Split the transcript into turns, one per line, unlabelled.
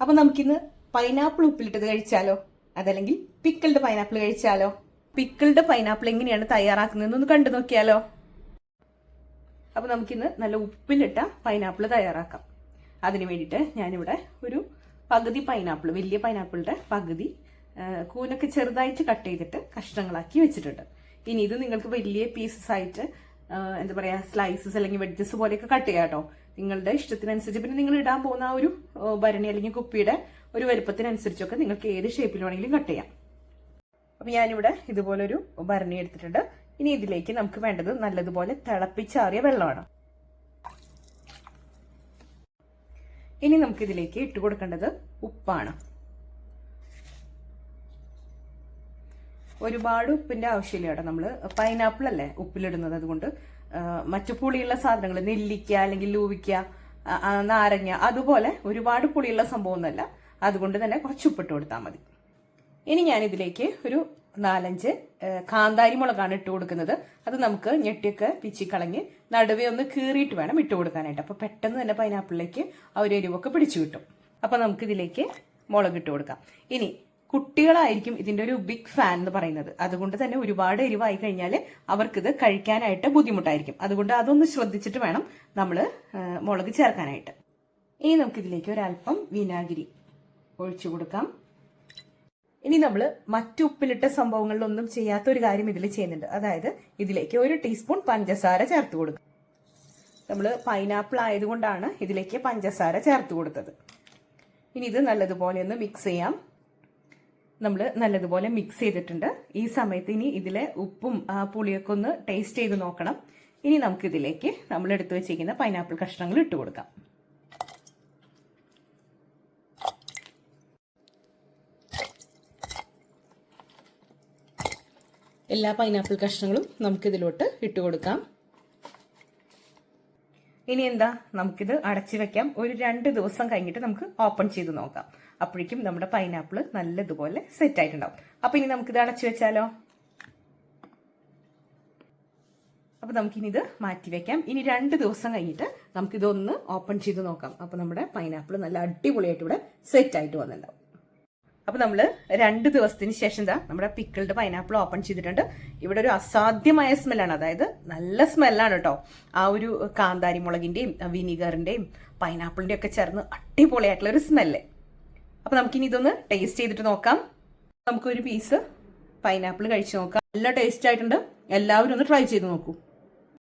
അപ്പൊ നമുക്കിന്ന് പൈനാപ്പിൾ ഉപ്പിലിട്ടത് കഴിച്ചാലോ? അതല്ലെങ്കിൽ പിക്കിൾഡ് പൈനാപ്പിൾ കഴിച്ചാലോ? പിക്കിൾഡ് പൈനാപ്പിൾ എങ്ങനെയാണ് തയ്യാറാക്കുന്നതെന്ന് കണ്ടു നോക്കിയാലോ? അപ്പൊ നമുക്കിന്ന് നല്ല ഉപ്പിലിട്ട പൈനാപ്പിൾ തയ്യാറാക്കാം. അതിന് വേണ്ടിയിട്ട് ഞാനിവിടെ ഒരു പകുതി പൈനാപ്പിൾ, വലിയ പൈനാപ്പിളിന്റെ പകുതി കൂനൊക്കെ ചെറുതായിട്ട് കട്ട് ചെയ്തിട്ട് കഷ്ണങ്ങളാക്കി വെച്ചിട്ടുണ്ട്. ഇനി ഇത് നിങ്ങൾക്ക് വലിയ പീസസ് ആയിട്ട് എന്താ പറയാ സ്ലൈസസ് അല്ലെങ്കിൽ വെഡ്ജസ് പോലെയൊക്കെ കട്ട് ചെയ്യാം കേട്ടോ. നിങ്ങളുടെ ഇഷ്ടത്തിനനുസരിച്ച്, പിന്നെ നിങ്ങൾ ഇടാൻ പോകുന്ന ആ ഒരു ഭരണി അല്ലെങ്കിൽ കുപ്പിയുടെ ഒരു വലുപ്പത്തിനനുസരിച്ചൊക്കെ നിങ്ങൾക്ക് ഏത് ഷേപ്പിൽ വേണമെങ്കിലും കട്ട് ചെയ്യാം. അപ്പൊ ഞാനിവിടെ ഇതുപോലൊരു ഭരണി എടുത്തിട്ടുണ്ട്. ഇനി ഇതിലേക്ക് നമുക്ക് വേണ്ടത് നല്ലതുപോലെ തിളപ്പിച്ചാറിയ വെള്ളമാണ്. ഇനി നമുക്ക് ഇതിലേക്ക് ഇട്ട് കൊടുക്കേണ്ടത് ഉപ്പാണ്. ഒരുപാട് ഉപ്പിന്റെ ആവശ്യമില്ല കേട്ടോ. നമ്മള് പൈനാപ്പിൾ അല്ലേ ഉപ്പിലിടുന്നത്, അതുകൊണ്ട് മറ്റു പുളിയുള്ള സാധനങ്ങൾ, നെല്ലിക്ക അല്ലെങ്കിൽ ലൂവിക്ക, നാരങ്ങ, അതുപോലെ ഒരുപാട് പുളിയുള്ള സംഭവമൊന്നുമല്ല. അതുകൊണ്ട് തന്നെ കുറച്ച് ഉപ്പിട്ട് കൊടുത്താൽ മതി. ഇനി ഞാൻ ഇതിലേക്ക് ഒരു 4-5 കാന്താരി മുളകാണ് ഇട്ട് കൊടുക്കുന്നത്. അത് നമുക്ക് ഞെട്ടിയൊക്കെ പിച്ചിക്കളഞ്ഞ് നടുവേ ഒന്ന് കീറിയിട്ട് വേണം ഇട്ട് കൊടുക്കാനായിട്ട്. അപ്പൊ പെട്ടെന്ന് തന്നെ പൈനാപ്പിളിലേക്ക് ആ ഒരു എരിവൊക്കെ പിടിച്ചു കിട്ടും. അപ്പൊ നമുക്ക് ഇതിലേക്ക് മുളക് ഇട്ട് കൊടുക്കാം. ഇനി കുട്ടികളായിരിക്കും ഇതിന്റെ ഒരു ബിഗ് ഫാൻ എന്ന് പറയുന്നത്. അതുകൊണ്ട് തന്നെ ഒരുപാട് എരിവായി കഴിഞ്ഞാൽ അവർക്കിത് കഴിക്കാനായിട്ട് ബുദ്ധിമുട്ടായിരിക്കും. അതുകൊണ്ട് അതൊന്ന് ശ്രദ്ധിച്ചിട്ട് വേണം നമ്മൾ മുളക് ചേർക്കാനായിട്ട്. ഇനി നമുക്കിതിലേക്ക് ഒരല്പം വിനാഗിരി ഒഴിച്ചു കൊടുക്കാം. ഇനി നമ്മൾ മറ്റു ഉപ്പിലിട്ട സംഭവങ്ങളിലൊന്നും ചെയ്യാത്ത ഒരു കാര്യം ഇതിൽ ചെയ്യുന്നുണ്ട്. അതായത് ഇതിലേക്ക് 1 ടീസ്പൂൺ പഞ്ചസാര ചേർത്ത് കൊടുക്കും. നമ്മൾ പൈനാപ്പിൾ ആയതുകൊണ്ടാണ് ഇതിലേക്ക് പഞ്ചസാര ചേർത്ത് കൊടുത്തത്. ഇനി ഇത് നല്ലതുപോലെ ഒന്ന് മിക്സ് ചെയ്യാം. നമ്മൾ നല്ലതുപോലെ മിക്സ് ചെയ്തിട്ടുണ്ട്. ഈ സമയത്ത് ഇനി ഇതിലെ ഉപ്പും പുളിയൊക്കെ ഒന്ന് ടേസ്റ്റ് ചെയ്ത് നോക്കണം. ഇനി നമുക്ക് ഇതിലേക്ക് നമ്മൾ എടുത്തു വെച്ചിരിക്കുന്ന പൈനാപ്പിൾ കഷ്ണങ്ങൾ ഇട്ട് കൊടുക്കാം. എല്ലാ പൈനാപ്പിൾ കഷ്ണങ്ങളും നമുക്കിതിലോട്ട് ഇട്ട് കൊടുക്കാം. ഇനി എന്താ, നമുക്കിത് അടച്ചു വെക്കാം. ഒരു 2 ദിവസം കഴിഞ്ഞിട്ട് നമുക്ക് ഓപ്പൺ ചെയ്ത് നോക്കാം. അപ്പോഴേക്കും നമ്മുടെ പൈനാപ്പിൾ നല്ലതുപോലെ സെറ്റ് ആയിട്ടുണ്ടാവും. അപ്പൊ ഇനി നമുക്കിത് അടച്ചു വെച്ചാലോ? അപ്പൊ നമുക്കിനി ഇത് മാറ്റി വെക്കാം. ഇനി 2 ദിവസം കഴിഞ്ഞിട്ട് നമുക്കിതൊന്ന് ഓപ്പൺ ചെയ്ത് നോക്കാം. അപ്പൊ നമ്മുടെ പൈനാപ്പിൾ നല്ല അടിപൊളിയായിട്ട് ഇവിടെ സെറ്റ് ആയിട്ട് വന്നിട്ടുണ്ടാവും. അപ്പൊ നമ്മൾ 2 ദിവസത്തിന് ശേഷം എന്താ നമ്മുടെ പിക്കിൾഡ് പൈനാപ്പിൾ ഓപ്പൺ ചെയ്തിട്ടുണ്ട്. ഇവിടെ ഒരു അസാധ്യമായ സ്മെല്ലാണ്, അതായത് നല്ല സ്മെല്ലാണ് കേട്ടോ. ആ ഒരു കാന്താരി മുളകിന്റെയും വിനീഗറിന്റെയും പൈനാപ്പിളിന്റെയും ഒക്കെ ചേർന്ന് അടിപൊളിയായിട്ടുള്ള ഒരു സ്മെല്ല്. അപ്പൊ നമുക്കിനി ഇതൊന്ന് ടേസ്റ്റ് ചെയ്തിട്ട് നോക്കാം. നമുക്കൊരു പീസ് പൈനാപ്പിൾ കഴിച്ചു നോക്കാം. നല്ല ടേസ്റ്റ് ആയിട്ടുണ്ട്. എല്ലാവരും ഒന്ന് ട്രൈ ചെയ്ത് നോക്കൂ.